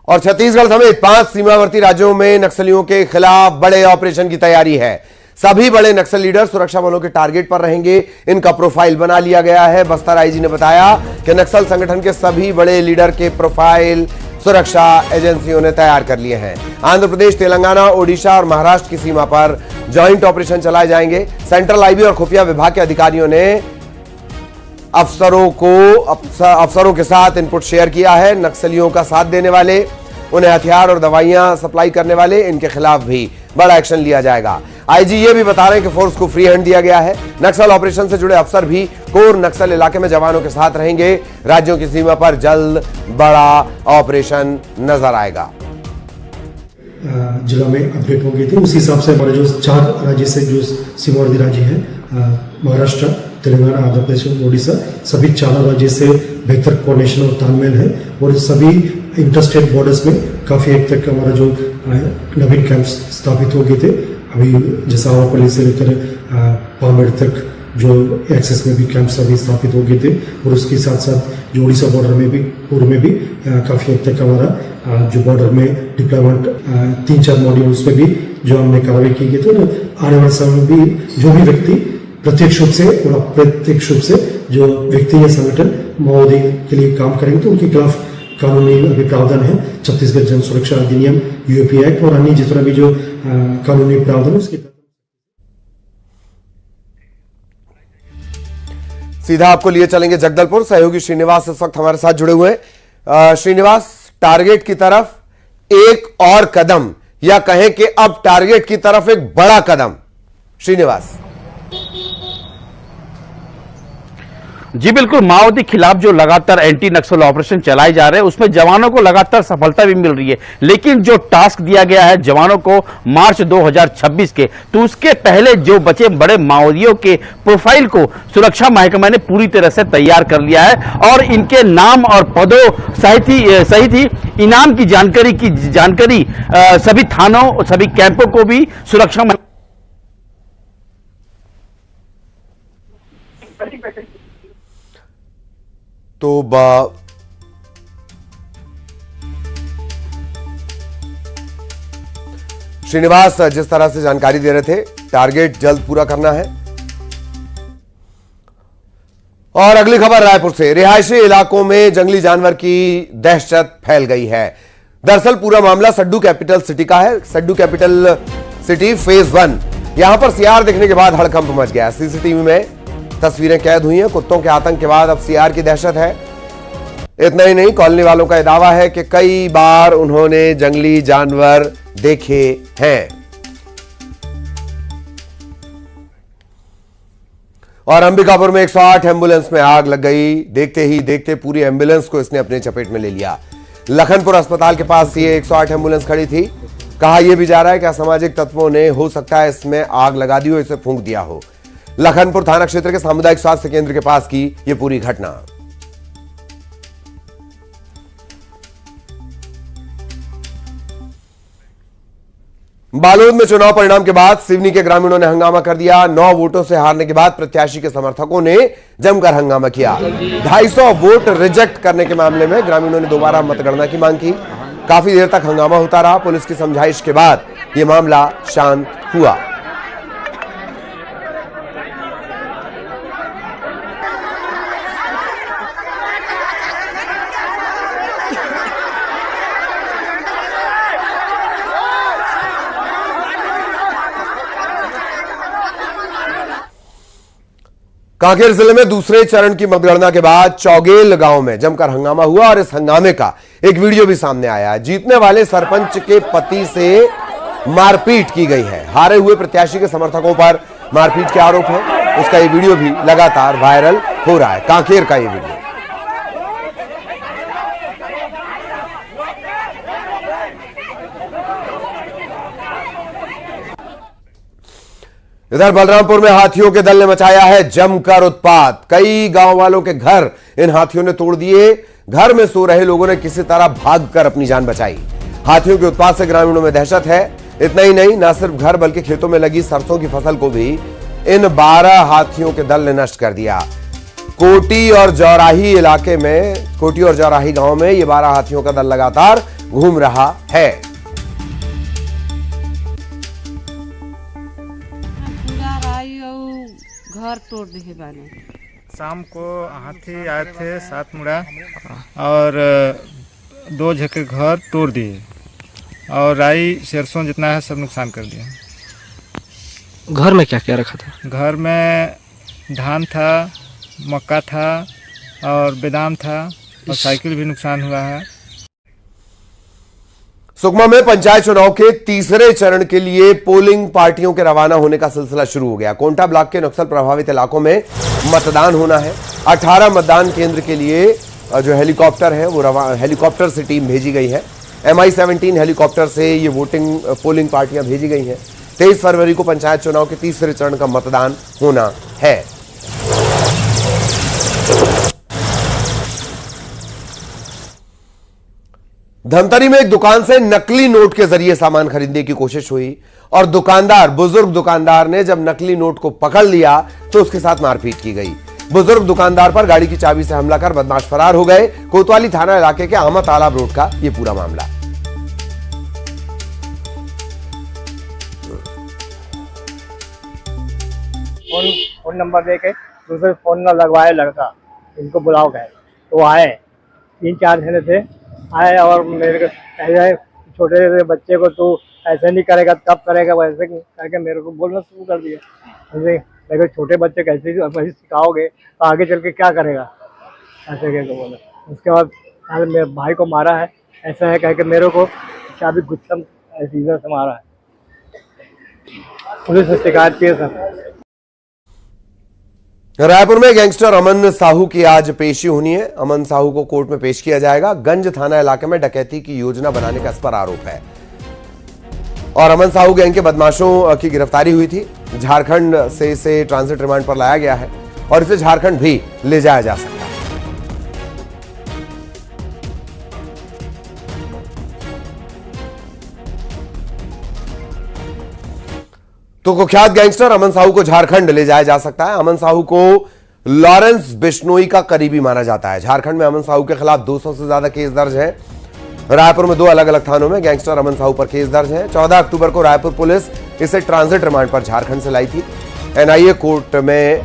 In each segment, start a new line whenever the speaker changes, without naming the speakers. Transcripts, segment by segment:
और छत्तीसगढ़ समेत 5 सीमावर्ती राज्यों में नक्सलियों के खिलाफ बड़े ऑपरेशन की तैयारी है। सभी बड़े नक्सल लीडर सुरक्षा बलों के टारगेट पर रहेंगे। इनका प्रोफाइल बना लिया गया है। बस्तर आईजी ने बताया कि नक्सल संगठन के सभी बड़े लीडर के प्रोफाइल सुरक्षा एजेंसियों ने तैयार कर लिए हैं। आंध्र प्रदेश, तेलंगाना, ओडिशा और महाराष्ट्र की सीमा पर ज्वाइंट ऑपरेशन चलाए जाएंगे। सेंट्रल आईबी और खुफिया विभाग के अधिकारियों ने अफसरों के साथ इनपुट शेयर किया है। नक्सलियों का साथ देने वाले, उन्हें हथियार और दवाइयां सप्लाई करने वाले, इनके खिलाफ भी बड़ा एक्शन लिया जाएगा। आईजी ये भी बता रहे हैं कि फोर्स को फ्री हैंड दिया गया है। नक्सल ऑपरेशन से जुड़े अफसर भी कोर नक्सल इलाके में जवानों के साथ रहेंगे। राज्यों की सीमा पर जल्द बड़ा ऑपरेशन नजर आएगा।
जिला में अपडेट हो गई थी, उस हिसाब से हमारे जो 4 राज्य से जो सीमावर्ती राज्य है, महाराष्ट्र, तेलंगाना, आंध्र प्रदेश और ओडिशा, सभी 4 राज्य से बेहतर कोऑर्डिनेशन और तालमेल है। और सभी इंटरस्टेट बॉर्डर्स में काफ़ी हद तक हमारा जो नवीन कैंप्स स्थापित हो गए थे। अभी जसावापल्ली से लेकर पामेड़ तक जो एक्सेस में भी कैंप्स अभी स्थापित हो गए थे। और उसके साथ साथ जो उड़ीसा बॉर्डर में भी, पूर्व में भी काफ़ी हद तक हमारा जो बॉर्डर में डिप्लॉयमेंट 3-4 मॉड्यूल्स में भी जो हमने कार्रवाई की गई थी। आने वाले समय में भी जो भी व्यक्ति प्रत्यक्ष रूप से और अप्रत्यक्ष रूप से जो व्यक्ति या संगठन माओवादी के लिए काम करेंगे तो उनके खिलाफ कानूनी अभी प्रावधान है। छत्तीसगढ़ जन सुरक्षा अधिनियम, यूएपी एक्ट और अन्य जितना भी जो कानूनी प्रावधान है उसके
सीधा आपको लिए चलेंगे जगदलपुर। सहयोगी श्रीनिवास इस वक्त हमारे साथ जुड़े हुए हैं। श्रीनिवास, टारगेट की तरफ एक और कदम, या कहें कि अब टारगेट की तरफ एक बड़ा कदम। श्रीनिवास
जी बिल्कुल, माओवादी खिलाफ जो लगातार एंटी नक्सल ऑपरेशन चलाए जा रहे हैं उसमें जवानों को लगातार सफलता भी मिल रही है। लेकिन जो टास्क दिया गया है जवानों को मार्च 2026 के, तो उसके पहले जो बचे बड़े माओवादियों के प्रोफाइल को सुरक्षा महकमा ने पूरी तरह से तैयार कर लिया है। और इनके नाम और पदों सहित ही इनाम की जानकारी सभी थानों और सभी कैंपों को भी सुरक्षा
तो श्रीनिवास जिस तरह से जानकारी दे रहे थे, टारगेट जल्द पूरा करना है। और अगली खबर रायपुर से। रिहायशी इलाकों में जंगली जानवर की दहशत फैल गई है। दरअसल पूरा मामला सड्डू कैपिटल सिटी का है। सड्डू कैपिटल सिटी फेज 1, यहां पर सियार दिखने के बाद हड़कंप मच गया। सीसीटीवी में तस्वीरें कैद हुई हैं। कुत्तों के आतंक के बाद अब सियार की दहशत है। इतना ही नहीं, कॉलोनी वालों का यह दावा है कि कई बार उन्होंने जंगली जानवर देखे हैं। और अंबिकापुर में 108 एम्बुलेंस में आग लग गई। देखते ही देखते पूरी एम्बुलेंस को इसने अपने चपेट में ले लिया। लखनपुर अस्पताल के पास ये 108 एम्बुलेंस खड़ी थी। कहा यह भी जा रहा है कि असामाजिक तत्वों ने, हो सकता है इसमें आग लगा दी हो, इसे फूंक दिया हो। लखनपुर थाना क्षेत्र के सामुदायिक स्वास्थ्य केंद्र के पास की यह पूरी घटना। बालोद में चुनाव परिणाम के बाद सिवनी के ग्रामीणों ने हंगामा कर दिया। 9 वोटों से हारने के बाद प्रत्याशी के समर्थकों ने जमकर हंगामा किया। 250 वोट रिजेक्ट करने के मामले में ग्रामीणों ने दोबारा मतगणना की मांग की। काफी देर तक हंगामा होता रहा। पुलिस की समझाइश के बाद यह मामला शांत हुआ। कांकेर जिले में दूसरे चरण की मतगणना के बाद चौगेल गांव में जमकर हंगामा हुआ और इस हंगामे का एक वीडियो भी सामने आया। जीतने वाले सरपंच के पति से मारपीट की गई है। हारे हुए प्रत्याशी के समर्थकों पर मारपीट के आरोप है। उसका ये वीडियो भी लगातार वायरल हो रहा है। कांकेर का ये वीडियो। इधर बलरामपुर में हाथियों के दल ने मचाया है जमकर उत्पात। कई गांव वालों के घर इन हाथियों ने तोड़ दिए। घर में सो रहे लोगों ने किसी तरह भागकर अपनी जान बचाई। हाथियों के उत्पात से ग्रामीणों में दहशत है। इतना ही नहीं, न सिर्फ घर बल्कि खेतों में लगी सरसों की फसल को भी इन 12 हाथियों के दल ने नष्ट कर दिया। कोटी और जौराही इलाके में, कोटी और जौराही गांव में ये 12 हाथियों का दल लगातार घूम रहा है।
पूरा राई और घर तोड़ दिए बाने।
शाम को हाथी आए थे 7 मुड़ा और 2 झके घर तोड़ दिए और राई सरसों जितना है सब नुकसान कर दिया।
घर में क्या क्या रखा था?
घर में धान था, मक्का था और बादाम था और साइकिल भी नुकसान हुआ है।
सुकमा में पंचायत चुनाव के तीसरे चरण के लिए पोलिंग पार्टियों के रवाना होने का सिलसिला शुरू हो गया। कोंटा ब्लॉक के नक्सल प्रभावित इलाकों में मतदान होना है। 18 मतदान केंद्र के लिए जो हेलीकॉप्टर है वो हेलीकॉप्टर से टीम भेजी गई है। MI-17 हेलीकॉप्टर से ये पोलिंग पार्टियां भेजी गई हैं। 23 फरवरी को पंचायत चुनाव के तीसरे चरण का मतदान होना है। धमतरी में एक दुकान से नकली नोट के जरिए सामान खरीदने की कोशिश हुई और बुजुर्ग दुकानदार ने जब नकली नोट को पकड़ लिया तो उसके साथ मारपीट की गई। बुजुर्ग दुकानदार पर गाड़ी की चाबी से हमला कर बदमाश फरार हो गए। कोतवाली थाना इलाके के अहमद तालाब रोड का यह पूरा मामला।
फोन नंबर देके दूसरे फोन न लगवाए लड़का, इनको बुलाओ गए तो आए। 3-4 जने थे आए और मेरे को कहे छोटे बच्चे को तू ऐसे नहीं करेगा तब करेगा, वैसे करके मेरे को बोलना शुरू कर दिया। ऐसे देखो छोटे बच्चे कैसे वैसे सिखाओगे तो आगे चल के क्या करेगा, ऐसे कह के बोला। उसके बाद मेरे भाई को मारा है, ऐसा है कह के मेरे को चाबी गुच्छा सीजर से मारा है। पुलिस ने शिकायत की है सर।
रायपुर में गैंगस्टर अमन साहू की आज पेशी होनी है। अमन साहू को कोर्ट में पेश किया जाएगा। गंज थाना इलाके में डकैती की योजना बनाने का इस पर आरोप है और अमन साहू गैंग के बदमाशों की गिरफ्तारी हुई थी। झारखंड से इसे ट्रांजिट रिमांड पर लाया गया है और इसे झारखंड भी ले जाया जा सकता है। तो कुख्यात गैंगस्टर अमन साहू को झारखंड ले जाया जा सकता है। अमन साहू को लॉरेंस बिश्नोई का करीबी माना जाता है। झारखंड में अमन साहू के खिलाफ 200 से ज्यादा केस दर्ज हैं। रायपुर में 2 अलग अलग थानों में गैंगस्टर अमन साहू पर केस दर्ज हैं। 14 अक्टूबर को रायपुर पुलिस इसे ट्रांजिट रिमांड पर झारखंड से लाई थी NIA कोर्ट में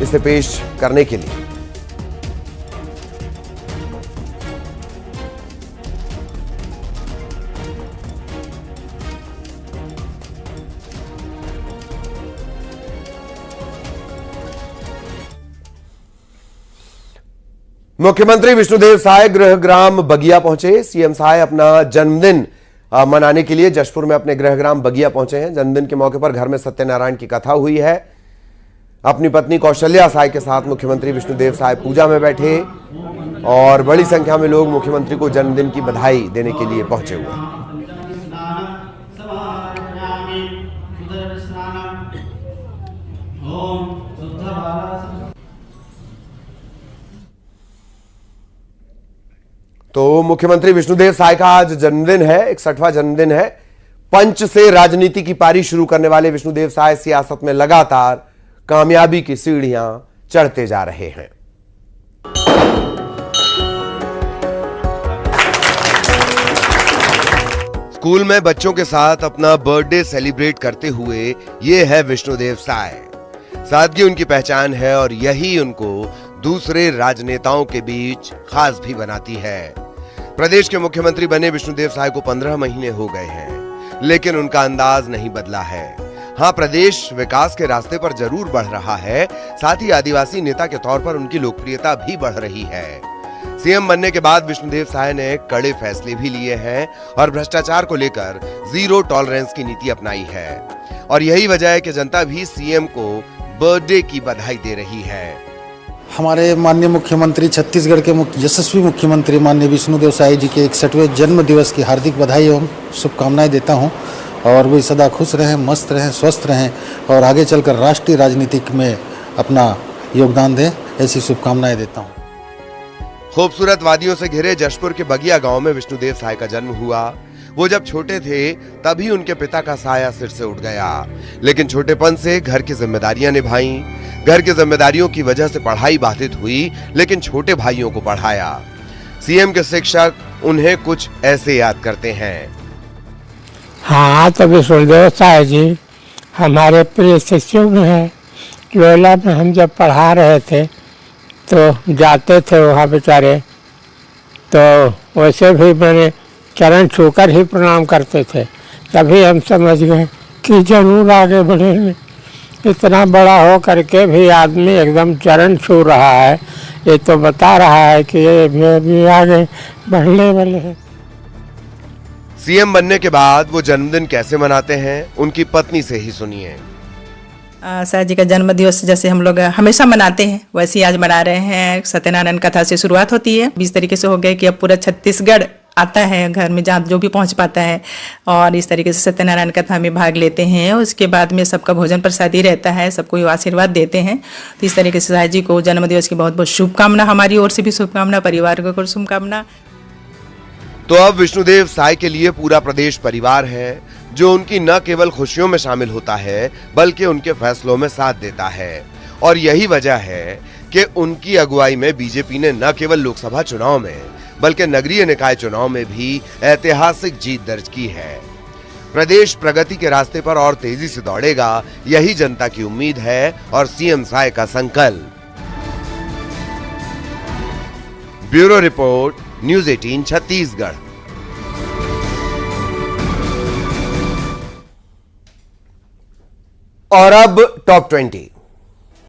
इसे पेश करने के लिए। मुख्यमंत्री विष्णुदेव साय गृहग्राम बगिया पहुंचे। CM साय अपना जन्मदिन मनाने के लिए जशपुर में अपने गृहग्राम बगिया पहुंचे हैं। जन्मदिन के मौके पर घर में सत्यनारायण की कथा हुई है। अपनी पत्नी कौशल्या साय के साथ मुख्यमंत्री विष्णुदेव साय पूजा में बैठे और बड़ी संख्या में लोग मुख्यमंत्री को जन्मदिन की बधाई देने के लिए पहुंचे हुए। तो मुख्यमंत्री विष्णुदेव साय का आज जन्मदिन है, 61वां जन्मदिन है। पंच से राजनीति की पारी शुरू करने वाले विष्णुदेव साय सियासत में लगातार कामयाबी की सीढ़ियां चढ़ते जा रहे हैं। स्कूल में बच्चों के साथ अपना बर्थडे सेलिब्रेट करते हुए ये है विष्णुदेव साय। सादगी उनकी पहचान है और यही उनको दूसरे राजनेताओं के बीच खास भी बनाती है। प्रदेश के मुख्यमंत्री बने विष्णुदेव साय को 15 महीने हो गए हैं, लेकिन उनका अंदाज नहीं बदला है। हाँ, प्रदेश विकास के रास्ते पर जरूर बढ़ रहा है, साथ ही आदिवासी नेता के तौर पर उनकी लोकप्रियता भी बढ़ रही है। CM बनने के बाद विष्णुदेव साय ने कड़े फैसले भी लिए हैं और भ्रष्टाचार को लेकर जीरो टॉलरेंस की नीति अपनाई है और यही वजह है कि जनता भी CM को बर्थडे की बधाई दे रही है।
हमारे माननीय मुख्यमंत्री, छत्तीसगढ़ के यशस्वी मुख्यमंत्री माननीय विष्णुदेव साय जी के 61वें जन्म दिवस की हार्दिक बधाई एवं शुभकामनाएं देता हूं और वे सदा खुश रहें, मस्त रहें, स्वस्थ रहें और आगे चलकर राष्ट्रीय राजनीतिक में अपना योगदान दें, ऐसी शुभकामनाएं देता हूं।
खूबसूरत वादियों से घिरे जशपुर के बगिया गांव में विष्णुदेव साय का जन्म हुआ। वो जब छोटे थे तभी उनके पिता का साया सिर से उठ गया, लेकिन छोटेपन से घर की जिम्मेदारियां निभाई। घर की जिम्मेदारियों की वजह से पढ़ाई बाधित हुई, लेकिन छोटे भाइयों को पढ़ाया। CM के शिक्षक उन्हें कुछ ऐसे याद करते हैं।
हाँ, तो विष्णुदेव साय जी हमारे प्रिय शिष्यों में है। लोला में हम जब पढ़ा रहे थे तो जाते थे वहाँ बेचारे, तो वैसे भी मैंने चरण छूकर ही प्रणाम करते थे। तभी हम समझ गए कि जरूर आगे बढ़ेंगे। इतना बड़ा हो करके भी आदमी एकदम चरण छू रहा है, ये तो बता रहा है कि ये भी आगे बढ़ने वाले हैं।
सीएम बनने के बाद वो जन्मदिन कैसे मनाते हैं, उनकी पत्नी से ही सुनिए।
शाह जी का जन्म दिवस जैसे हम लोग हमेशा मनाते हैं वैसे ही आज मना रहे हैं। सत्यनारायण कथा से शुरुआत होती है। इस तरीके से हो गए कि अब पूरा छत्तीसगढ़ आता है घर में, जहाँ जो भी पहुंच पाता है, और इस तरीके से सत्यनारायण कथा में भाग लेते हैं। उसके बाद में सबका भोजन प्रसादी रहता है, सबको आशीर्वाद देते हैं। तो इस तरीके से शाह जी को जन्मदिवस की बहुत बहुत शुभकामना, हमारी ओर से भी शुभकामना, परिवार को शुभकामना।
तो अब विष्णुदेव साय के लिए पूरा प्रदेश परिवार है, जो उनकी न केवल खुशियों में शामिल होता है बल्कि उनके फैसलों में साथ देता है। और यही वजह है कि उनकी अगुवाई में बीजेपी ने न केवल लोकसभा चुनाव में बल्कि नगरीय निकाय चुनाव में भी ऐतिहासिक जीत दर्ज की है। प्रदेश प्रगति के रास्ते पर और तेजी से दौड़ेगा, यही जनता की उम्मीद है और सीएम साय का संकल्प। Bureau report, news 18 Chhattisgarh. और अब टॉप 20।